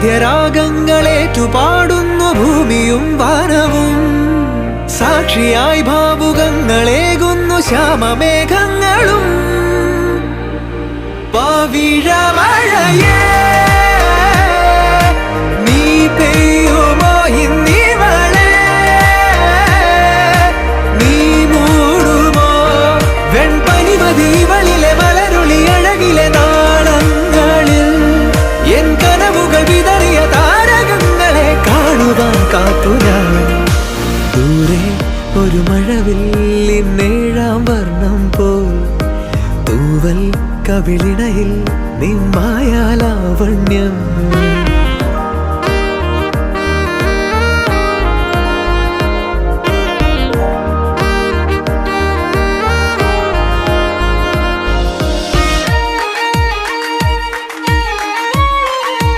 വാദ്യരാഗങ്ങളേറ്റുപാടുന്നു ഭൂമിയും വാനവും. സാക്ഷിയായി ഭാവുകങ്ങളേകുന്നു ശ്യാമമേഘങ്ങളും. പവിഴമഴയേ നീ പെയ്യുമോ ഇന്നിവളെ, നീ മൂടുമോ വെൺപനിമതിവളിലെ വളരുളി അഴകിലെ നാളങ്ങളിൽ. എൻ കനവുകൾ വിതറിയ താരകങ്ങളെ കാണുവാൻ കാത്തു ഞാൻ. ദൂരെ ഒരു മഴവില്ലിന്നേഴാം വർണ്ണം പോൽ തൂവൽ കവിളിണയിൽ നിമ്മായാലാവണ്യം.